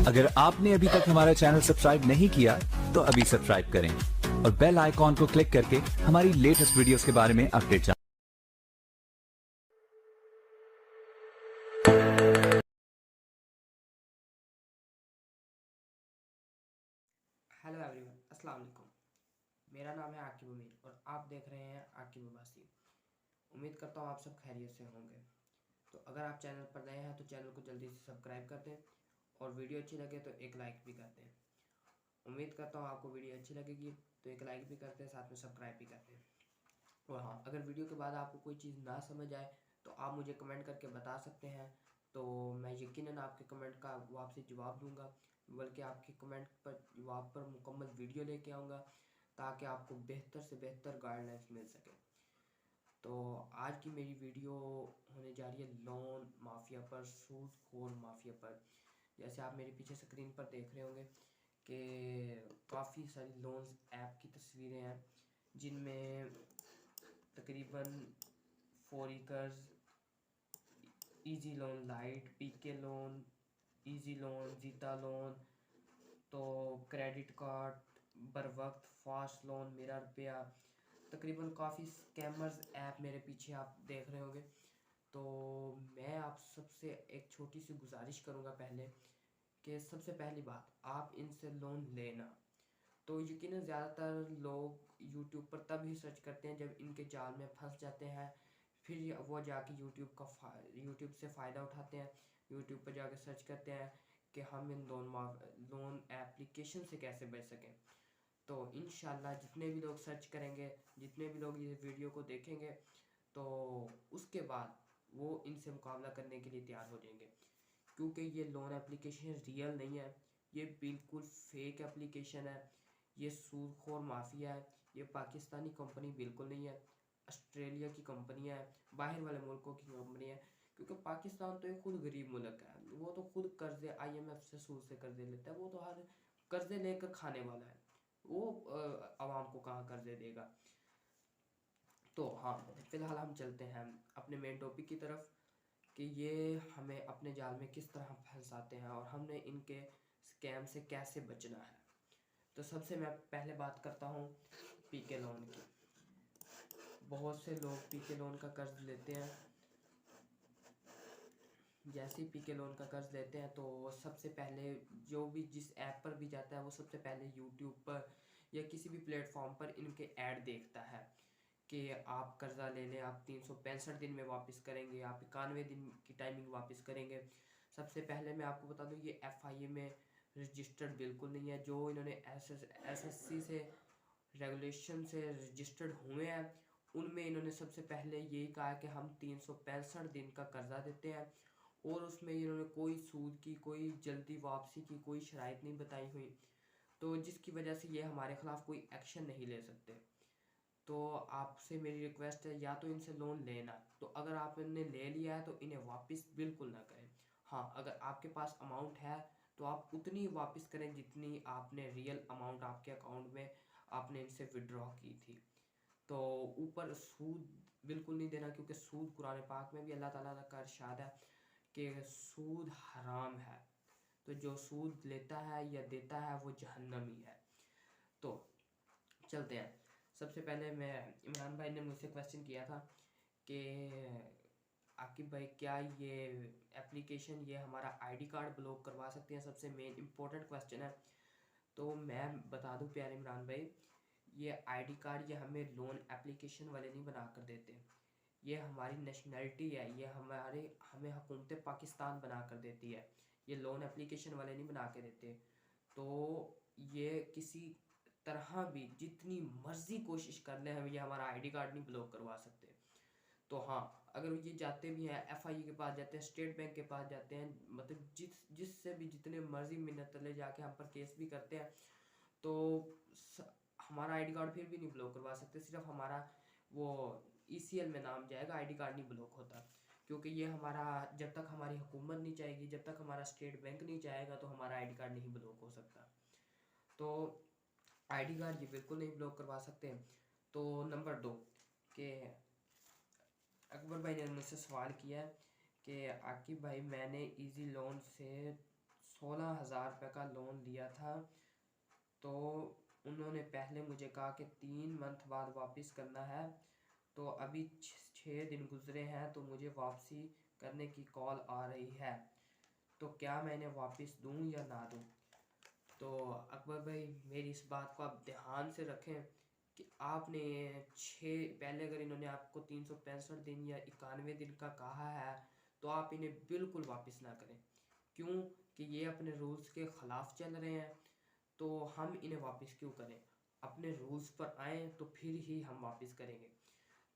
अगर आपने अभी तक हमारा चैनल सब्सक्राइब नहीं किया तो अभी सब्सक्राइब करें और बेल आइकॉन को क्लिक करके हमारी लेटेस्ट वीडियोस के बारे में अपडेट जानें। हेलो एवरीवन, अस्सलाम वालेकुम। मेरा नाम है आकिब उमीद और आप देख रहे हैं आकिब उबासी। उम्मीद करता हूँ आप सब खैरियत से होंगे। तो अगर आप चैनल पर नए हैं तो चैनल को जल्दी से सब्सक्राइब कर दें और वीडियो अच्छी लगे तो एक लाइक भी कर दें। उम्मीद करता हूँ आपको वीडियो अच्छी लगेगी, तो एक लाइक भी करते हैं, साथ में सब्सक्राइब भी करते हैं। और हाँ, अगर वीडियो के बाद आपको कोई चीज़ ना समझ आए तो आप मुझे कमेंट करके बता सकते हैं, तो मैं यकीनन आपके कमेंट का वापसी जवाब दूंगा, बल्कि आपके कमेंट पर जवाब पर मुकम्मल वीडियो लेके आऊँगा ताकि आपको बेहतर से बेहतर गाइडलाइंस मिल सके। तो आज की मेरी वीडियो होने जा रही है लोन माफिया पर, सूदखोर माफिया पर। जैसे आप मेरे पीछे स्क्रीन पर देख रहे होंगे कि काफ़ी सारी लोन्स ऐप की तस्वीरें हैं, जिनमें तकरीबन फोरिकर्स, इजी लोन लाइट, पीके लोन, इजी लोन, जीता लोन, तो क्रेडिट कार्ड, बर वक्त, फास्ट लोन, मेरा रुपया, तकरीबन काफ़ी स्कैमर्स ऐप मेरे पीछे आप देख रहे होंगे। तो मैं आप सबसे एक छोटी सी गुजारिश करूँगा पहले, कि सबसे पहली बात, आप इनसे लोन लेना। तो यकीनन ज़्यादातर लोग यूट्यूब पर तब ही सर्च करते हैं जब इनके जाल में फंस जाते हैं, फिर वो जाके यूट्यूब से फ़ायदा उठाते हैं। यूट्यूब पर जाके सर्च करते हैं कि हम इन लोन एप्लीकेशन से कैसे बच सकें। तो इंशाल्लाह जितने भी लोग सर्च करेंगे, जितने भी लोग ये वीडियो को देखेंगे, तो उसके बाद वो इनसे मुकाबला करने के लिए तैयार हो जाएंगे, क्योंकि ये लोन एप्लीकेशन रियल नहीं है, ये बिल्कुल फेक एप्लीकेशन है। ये सूदखोर माफिया है। ये पाकिस्तानी कंपनी बिल्कुल नहीं है, ऑस्ट्रेलिया की कंपनी है, बाहर वाले मुल्कों की कंपनी है। क्योंकि पाकिस्तान तो एक खुद गरीब मुल्क है, वो तो खुद कर्जे आईएमएफ से, सूद से कर्जे लेता है, वो तो हर कर्जे लेकर खाने वाला है। वो आवाम को कहाँ कर्जे देगा। तो हाँ, फिलहाल हम चलते हैं अपने मेन टॉपिक की तरफ, कि ये हमें अपने जाल में किस तरह फंसाते हैं और हमने इनके स्कैम से कैसे बचना है। तो सबसे मैं पहले बात करता हूँ पीके लोन की। बहुत से लोग पीके लोन का कर्ज लेते हैं। जैसे ही पीके लोन का कर्ज लेते हैं तो सबसे पहले जो भी जिस ऐप पर भी जाता है, वो सबसे पहले यूट्यूब पर या किसी भी प्लेटफॉर्म पर इनके ऐड देखता है कि आप कर्जा ले लें, आप 365 दिन में वापस करेंगे, आप 91 दिन की टाइमिंग वापस करेंगे। सबसे पहले मैं आपको बता दूं, ये एफआईए में रजिस्टर्ड बिल्कुल नहीं है। जो इन्होंने एसएससी से रेगुलेशन से रजिस्टर्ड हुए हैं, उनमें इन्होंने सबसे पहले यही कहा कि हम 365 दिन का कर्जा देते हैं, और उसमें इन्होंने कोई सूद की, कोई जल्दी वापसी की कोई शराइत नहीं बताई हुई, तो जिसकी वजह से ये हमारे खिलाफ कोई एक्शन नहीं ले सकते। तो आपसे मेरी रिक्वेस्ट है, या तो इनसे लोन लेना, तो अगर आपने ले लिया है तो इन्हें वापस बिल्कुल ना करें। हाँ, अगर आपके पास अमाउंट है तो आप उतनी वापस करें जितनी आपने रियल अमाउंट आपके अकाउंट में आपने इनसे विड्रॉ की थी। तो ऊपर सूद बिल्कुल नहीं देना, क्योंकि सूद कुरान पाक में भी अल्लाह ताला का इरशाद है कि सूद हराम है। तो जो सूद लेता है या देता है वो जहन्नमी है। तो चलते हैं। सबसे पहले मैं, इमरान भाई ने मुझसे क्वेश्चन किया था कि आकिब भाई, क्या ये एप्लीकेशन ये हमारा आईडी कार्ड ब्लॉक करवा सकते हैं? सबसे मेन इंपॉर्टेंट क्वेश्चन है। तो मैं बता दूं प्यारे इमरान भाई, ये आईडी कार्ड ये हमें लोन एप्लीकेशन वाले नहीं बना कर देते। ये हमारी नेशनैलिटी है, ये हमें हुकूमत पाकिस्तान बना कर देती है। ये लोन एप्लीकेशन वाले नहीं बना के देते। तो ये किसी तरह भी जितनी मर्जी कोशिश कर ले, हम ये हमारा आईडी कार्ड नहीं ब्लॉक करवा सकते। तो हाँ, अगर ये जाते भी हैं एफआईए के पास जाते हैं, स्टेट बैंक के पास जाते हैं, मतलब जिससे भी जितने मर्जी मिन्नत ले जाके हम पर केस भी करते हैं, तो हमारा आईडी कार्ड फिर भी नहीं ब्लॉक करवा सकते। सिर्फ हमारा वो ईसीएल में नाम जाएगा, आईडी कार्ड नहीं ब्लॉक होता। क्योंकि ये हमारा, जब तक हमारी हुकूमत नहीं चाहेगी, जब तक हमारा स्टेट बैंक नहीं चाहेगा, तो हमारा आईडी कार्ड नहीं ब्लॉक हो सकता। तो आईडी कार्ड ये बिल्कुल नहीं ब्लॉक करवा सकते। तो नंबर 2, कि अकबर भाई ने मुझसे सवाल किया कि आकिब भाई, मैंने इजी लोन से 16,000 रुपये का लोन लिया था। तो उन्होंने पहले मुझे कहा कि 3 मंथ बाद वापस करना है। तो अभी 6 दिन गुजरे हैं तो मुझे वापसी करने की कॉल आ रही है। तो क्या मैं इन्हें वापस दूं या ना दूं? तो अकबर भाई, मेरी इस बात को आप ध्यान से रखें कि आपने पहले अगर इन्होंने आपको 365 दिन या 91 दिन का कहा है तो आप इन्हें बिल्कुल वापस ना करें। क्यों? कि ये अपने रूल्स के ख़िलाफ़ चल रहे हैं। तो हम इन्हें वापस क्यों करें? अपने रूल्स पर आएँ तो फिर ही हम वापस करेंगे।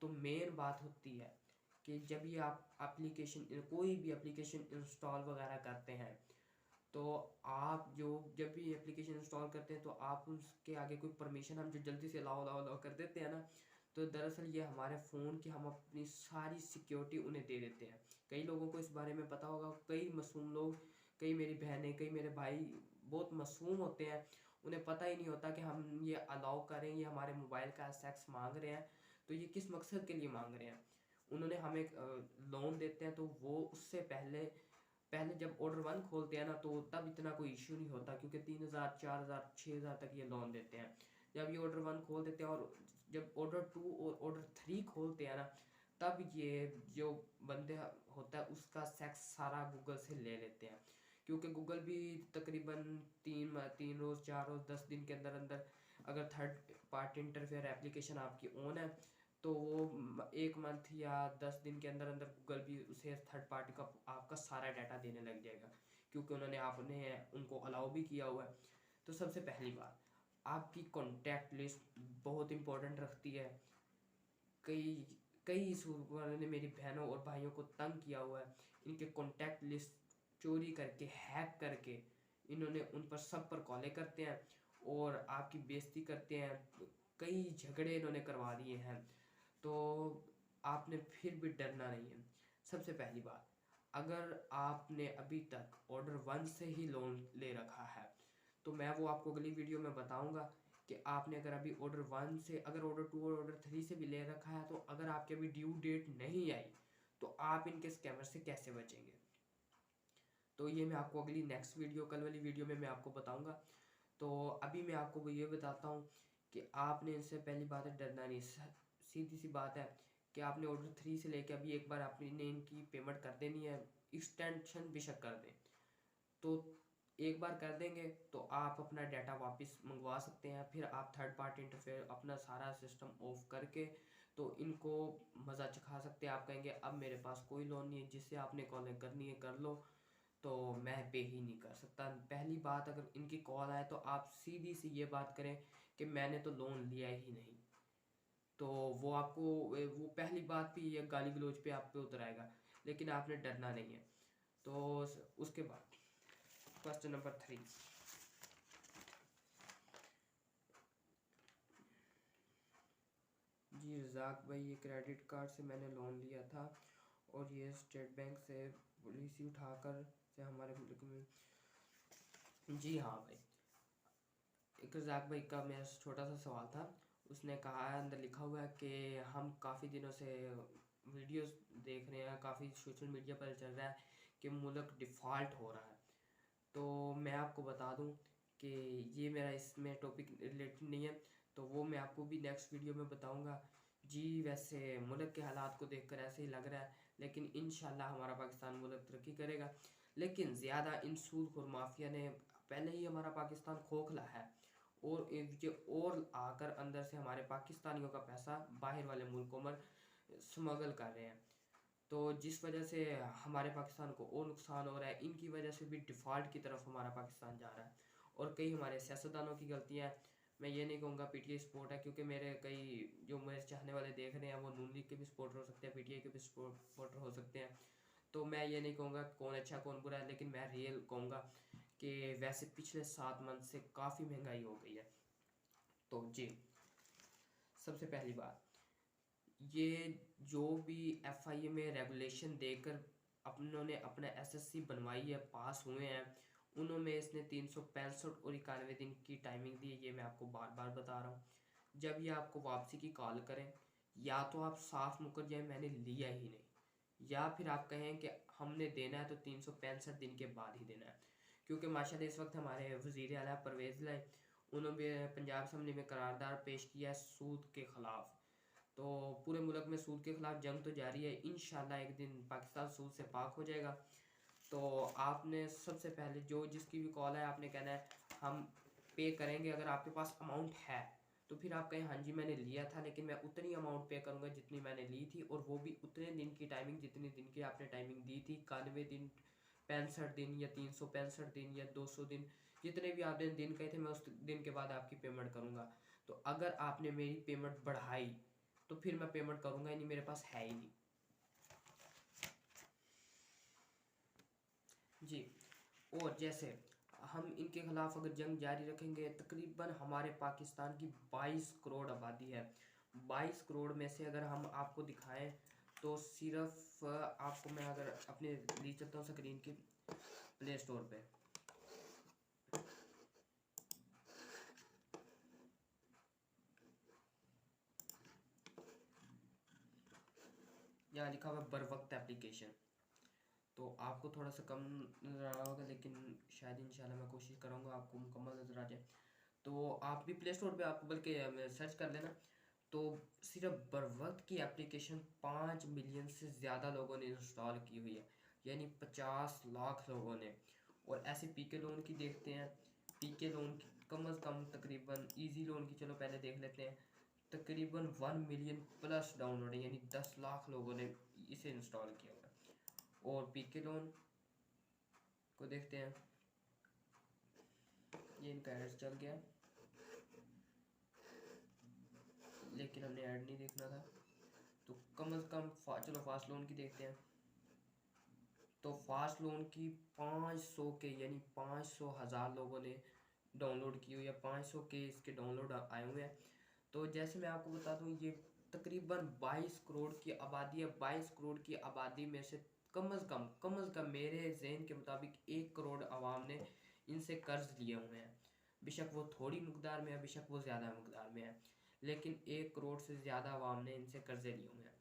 तो मेन बात होती है कि जब ये आप कोई भी एप्लीकेशन इंस्टॉल वगैरह करते हैं तो आप जब भी एप्लीकेशन इंस्टॉल करते हैं तो आप उसके आगे कोई परमिशन हम जो जल्दी से अलाउ अलाउ अलाउ कर देते हैं ना, तो दरअसल ये हमारे फ़ोन की हम अपनी सारी सिक्योरिटी उन्हें दे देते हैं। कई लोगों को इस बारे में पता होगा, कई मासूम लोग, कई मेरी बहनें, कई मेरे भाई बहुत मासूम होते हैं, उन्हें पता ही नहीं होता कि हम ये अलाउ करें, ये हमारे मोबाइल का एक्सेस मांग रहे हैं तो ये किस मकसद के लिए मांग रहे हैं। उन्होंने हमें लोन देते हैं तो वो उससे पहले पहले जब ऑर्डर 1 खोलते हैं ना तो तब इतना कोई इश्यू नहीं होता, क्योंकि 3,000 4,000 6,000 तक ये लोन देते हैं। जब ये ऑर्डर 1 खोल देते हैं और जब ऑर्डर 2 और ऑर्डर 3 खोलते हैं ना, तब ये जो बंदे होता है उसका सेक्स सारा गूगल से ले लेते हैं। क्योंकि गूगल भी तकरीबन 3 रोज़ 4 रोज़ 10 दिन के अंदर अंदर, अगर थर्ड पार्टी इंटरफेयर एप्लीकेशन आपकी ऑन है तो वो 1 मंथ या 10 दिन के अंदर अंदर गूगल भी उसे थर्ड पार्टी का आपका सारा डाटा देने लग जाएगा, क्योंकि आपने उनको अलाउ भी किया हुआ है। तो सबसे पहली बात, आपकी कॉन्टैक्ट लिस्ट बहुत इंपॉर्टेंट रखती है। कई कई सूरत ने मेरी बहनों और भाइयों को तंग किया हुआ है, इनके कॉन्टैक्ट लिस्ट चोरी करके, हैक करके इन्होंने उन पर सब पर कॉलें करते हैं और आपकी बेइज्जती करते हैं। कई झगड़े इन्होंने करवा दिए हैं। तो आपने फिर भी डरना नहीं है। सबसे पहली बात, अगर आपने अभी तक ऑर्डर 1 से ही लोन ले रखा है तो मैं वो आपको अगली वीडियो में बताऊंगा कि आपने अगर अभी ऑर्डर 1 से, अगर ऑर्डर 2 और ऑर्डर 3 से भी ले रखा है तो अगर आपकी अभी ड्यू डेट नहीं आई तो आप इनके स्कैमर से कैसे बचेंगे। तो ये मैं आपको अगली नेक्स्ट वीडियो, कल वाली वीडियो में मैं आपको बताऊंगा। तो अभी मैं आपको ये बताता हूँ कि आपने इनसे पहली बात है डरना नहीं। सीधी सी बात है कि आपने ऑर्डर 3 से लेकर अभी एक बार आपने इनकी पेमेंट कर देनी है, एक्सटेंशन बेशक कर दें। तो एक बार कर देंगे तो आप अपना डाटा वापस मंगवा सकते हैं। फिर आप थर्ड पार्टी इंटरफेयर अपना सारा सिस्टम ऑफ करके तो इनको मज़ा चखा सकते हैं। आप कहेंगे अब मेरे पास कोई लोन नहीं है, जिससे आपने कॉलिंग करनी है कर लो, तो मैं पे ही नहीं कर सकता। पहली बात, अगर इनकी कॉल आए तो आप सीधी सी ये बात करें कि मैंने तो लोन लिया ही नहीं। तो वो आपको वो पहली बात भी ये गाली गलौज पे आप पे उतर आएगा, लेकिन आपने डरना नहीं है। तो उसके बाद क्वेश्चन नंबर 3, जी रज़ाक भाई, ये क्रेडिट कार्ड से मैंने लोन लिया था और ये स्टेट बैंक से पॉलिसी उठाकर से हमारे मुल्क में। जी हाँ भाई, एक रज़ाक भाई का मेरा छोटा सा सवाल था। उसने कहा है, अंदर लिखा हुआ है कि हम काफ़ी दिनों से वीडियोस देख रहे हैं, काफ़ी सोशल मीडिया पर चल रहा है कि मुल्क डिफ़ॉल्ट हो रहा है। तो मैं आपको बता दूं कि ये मेरा इसमें टॉपिक रिलेटेड नहीं है, तो वो मैं आपको भी नेक्स्ट वीडियो में बताऊंगा। जी वैसे मुल्क के हालात को देखकर ऐसे ही लग रहा है, लेकिन इंशाल्लाह हमारा पाकिस्तान मुल्क तरक्की करेगा। लेकिन ज़्यादा इन सूदखोर माफिया ने पहले ही हमारा पाकिस्तान खोखला है और ये और आकर अंदर से हमारे पाकिस्तानियों का पैसा बाहर वाले मुल्कों में स्मगल कर रहे हैं। तो जिस वजह से हमारे पाकिस्तान को और नुकसान हो रहा है, इनकी वजह से भी डिफ़ॉल्ट की तरफ हमारा पाकिस्तान जा रहा है। और कई हमारे सियासतदानों की गलतियाँ हैं। मैं ये नहीं कहूँगा पीटीआई सपोर्ट है, क्योंकि मेरे कई जो मेरे चाहने वाले देख रहे हैं वो नून लीग के भी सपोर्टर हो सकते हैं, पीटीआई के भी सपोर्टर हो सकते हैं। तो मैं ये नहीं कहूँगा कौन अच्छा कौन बुरा है, लेकिन मैं रियल कहूँगा कि वैसे पिछले 7 मंथ से काफ़ी महंगाई हो गई है। तो जी, सबसे पहली बात, ये जो भी एफआईए में रेगुलेशन देकर उन्होंने अपना एसएससी बनवाई है, पास हुए हैं, उन्होंने इसने 365 और 91 दिन की टाइमिंग दी है। ये मैं आपको बार बार बता रहा हूँ। जब ये आपको वापसी की कॉल करें, या तो आप साफ मुकर जाए मैंने लिया ही नहीं, या फिर आप कहें कि हमने देना है तो 365 दिन के बाद ही देना है। क्योंकि माशाल्लाह इस वक्त हमारे वज़ीर आला परवेज़ लाई उन्होंने पंजाब असम्बली में करारदाद पेश किया है सूद के ख़िलाफ़। तो पूरे मुल्क में सूद के ख़िलाफ़ जंग तो जारी है, इंशाल्लाह एक दिन पाकिस्तान सूद से पाक हो जाएगा। तो आपने सबसे पहले जो जिसकी भी कॉल है आपने कहना है हम पे करेंगे। अगर आपके पास अमाउंट है तो फिर आप कहें हाँ जी मैंने लिया था लेकिन मैं उतनी अमाउंट पे करूँगा जितनी मैंने ली थी, और वो भी उतने दिन की टाइमिंग जितने दिन की आपने टाइमिंग दी थी, 91 दिन, 65 दिन या 365 दिन या 200 दिन, जितने भी आपने दिन कहे थे मैं उस दिन के बाद आपकी पेमेंट करूँगा। तो अगर आपने मेरी पेमेंट बढ़ाई तो फिर मैं पेमेंट करूँगा ही नहीं, मेरे पास है ही नहीं जी। और जैसे हम इनके ख़िलाफ़ अगर जंग जारी रखेंगे, तकरीबन हमारे पाकिस्तान की 22 करोड़ आबादी है। 22 करोड़ में से अगर हम आपको दिखाएं तो सिर्फ आपको मैं अगर अपने ले चलता हूँ स्क्रीन की प्ले स्टोर पे, यहाँ लिखा हुआ है बर वक्त एप्लीकेशन। तो आपको थोड़ा सा कम नज़र आ रहा होगा लेकिन शायद इंशाल्लाह मैं कोशिश करूँगा आपको मुकम्मल नज़र आ जाए। तो आप भी प्ले स्टोर पे आप बल्कि सर्च कर लेना। तो सिर्फ बर वक्त की एप्लीकेशन 5 मिलियन से ज़्यादा लोगों ने इंस्टॉल की हुई है, यानी 50 लाख लोगों ने। और ऐसे पीके लोन की देखते हैं, पीके लोन की कम अज़ कम तकरीबन इजी लोन की चलो पहले देख लेते हैं, तकरीबन 1 मिलियन प्लस डाउनलोड है, यानी 10 लाख लोगों ने इसे इंस्टॉल किया हुआ है। और पीके लोन को देखते हैं, ये इनका ऐड चल गया लेकिन हमने ऐड नहीं देखना था। तो कम अज़ कम चलो फास्ट लोन की देखते हैं। तो फास्ट लोन की 500 के यानी 500,000 लोगों ने डाउनलोड की हुई है, 500 के इसके डाउनलोड आए हुए हैं। तो जैसे मैं आपको बता दूं ये तकरीबन 22 करोड़ की आबादी है। 22 करोड़ की आबादी में से कम अज़ कम मेरे जहन के मुताबिक 1 करोड़ आवाम ने इनसे कर्ज लिए हुए हैं। बेशक वो थोड़ी मकदार में है, बेशक वो ज़्यादा मकदार में है, लेकिन 1 करोड़ से ज़्यादा आवाम ने इनसे कर्जे लिए हुए हैं।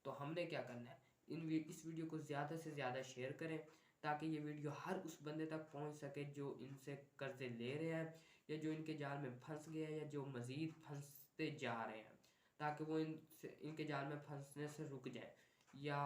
तो हमने क्या करना है, इस वीडियो को ज़्यादा से ज़्यादा शेयर करें ताकि ये वीडियो हर उस बंदे तक पहुंच सके जो इनसे कर्जे ले रहे हैं या जो इनके जाल में फंस गया है या जो मज़ीद फंसते जा रहे हैं, ताकि वो इनके जाल में फंसने से रुक जाए या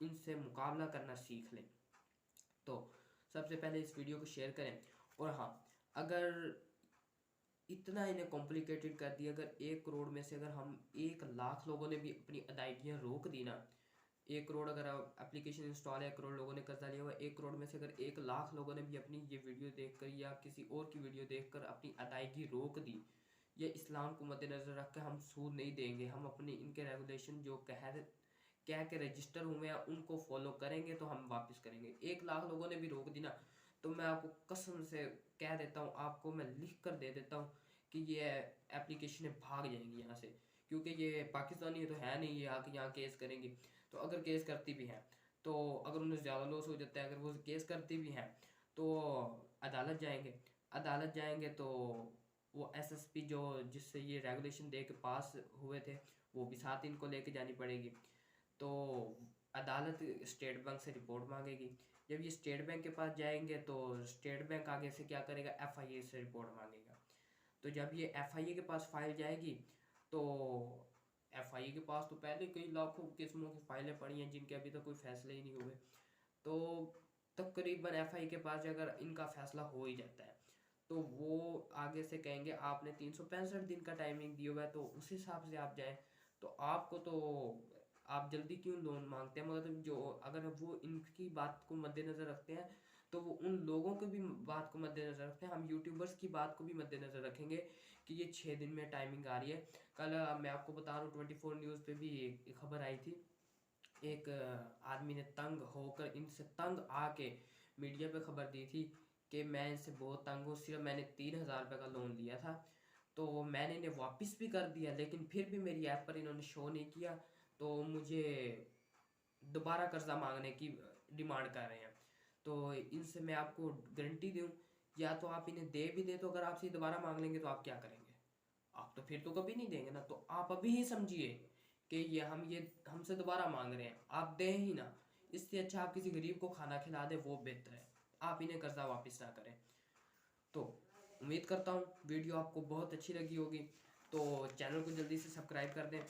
इनसे मुकाबला करना सीख लें। तो सबसे पहले इस वीडियो को शेयर करें। और हाँ, अगर इतना इन्हें कॉम्प्लिकेटेड कर दिया, अगर 1 करोड़ में से अगर हम 1 लाख लोगों ने भी अपनी अदायगियाँ रोक दी ना, 1 करोड़ अगर एप्लीकेशन इंस्टॉल है, 1 करोड़ लोगों ने कर्जा लिया हुआ, 1 करोड़ में से अगर 1 लाख लोगों ने भी अपनी ये वीडियो देखकर या किसी और की वीडियो देखकर अपनी अदायगी रोक दी, ये इस्लाम को मद्देनज़र रख के हम सूद नहीं देंगे, हम अपने इनके रेगुलेशन जो कह के रजिस्टर हुए हैं उनको फॉलो करेंगे तो हम वापस करेंगे। 1 लाख लोगों ने भी रोक दी ना तो मैं आपको कसम से कह देता हूँ, आपको मैं लिख कर दे देता हूँ कि ये एप्लीकेशनें भाग जाएंगी यहाँ से, क्योंकि ये पाकिस्तानी तो है नहीं, ये आके यहाँ केस करेंगी। तो अगर केस करती भी हैं तो अगर उन्हें ज़्यादा लॉस हो जाता है, अगर वो केस करती भी हैं तो अदालत जाएंगे तो वो एसएसपी जो जिससे ये रेगुलेशन दे के पास हुए थे वो भी साथ इनको लेके जानी पड़ेगी। तो अदालत स्टेट बैंक से रिपोर्ट मांगेगी। जब ये स्टेट बैंक के पास जाएंगे तो स्टेट बैंक आगे से क्या करेगा, एफआईए से रिपोर्ट मांगेगा। तो जब ये एफआईए के पास फाइल जाएगी तो एफआईए के पास तो पहले कई लाखों किस्मों की फाइलें पड़ी हैं जिनके अभी तक कोई फैसले ही नहीं हुए। तो तकरीबन एफआईए के पास अगर इनका फैसला हो ही जाता है तो वो आगे से कहेंगे आपने 365 दिन का टाइमिंग दिया हुआ है तो उस हिसाब से आप जाएं। तो आपको तो आप जल्दी क्यों लोन मांगते हैं, मगर जो अगर वो इनकी बात को मद्देनज़र रखते हैं तो वो उन लोगों की भी बात को मद्देनज़र रखते हैं। हम यूट्यूबर्स की बात को भी मद्देनज़र रखेंगे कि ये 6 दिन में टाइमिंग आ रही है। कल मैं आपको बता रहा हूँ 24 न्यूज़ पे भी एक खबर आई थी, एक आदमी ने तंग होकर इनसे तंग आके मीडिया पे खबर दी थी कि मैं इनसे बहुत तंग हूँ, सिर्फ मैंने 3,000 रुपये का लोन लिया था तो मैंने इन्हें वापस भी कर दिया लेकिन फिर भी मेरी ऐप पर इन्होंने शो नहीं किया तो मुझे दोबारा कर्जा मांगने की डिमांड कर रहे हैं। तो इनसे मैं आपको गारंटी दूँ, या तो आप इन्हें दे भी दे तो अगर आपसे दोबारा मांग लेंगे तो आप क्या करेंगे, आप तो फिर तो कभी नहीं देंगे ना। तो आप अभी ही समझिए कि ये हमसे दोबारा मांग रहे हैं, आप दें ही ना। इससे अच्छा आप किसी गरीब को खाना खिला दे, वो बेहतर है। आप इन्हें कर्जा वापस ना करें। तो उम्मीद करता हूँ वीडियो आपको बहुत अच्छी लगी होगी, तो चैनल को जल्दी से सब्सक्राइब कर दें।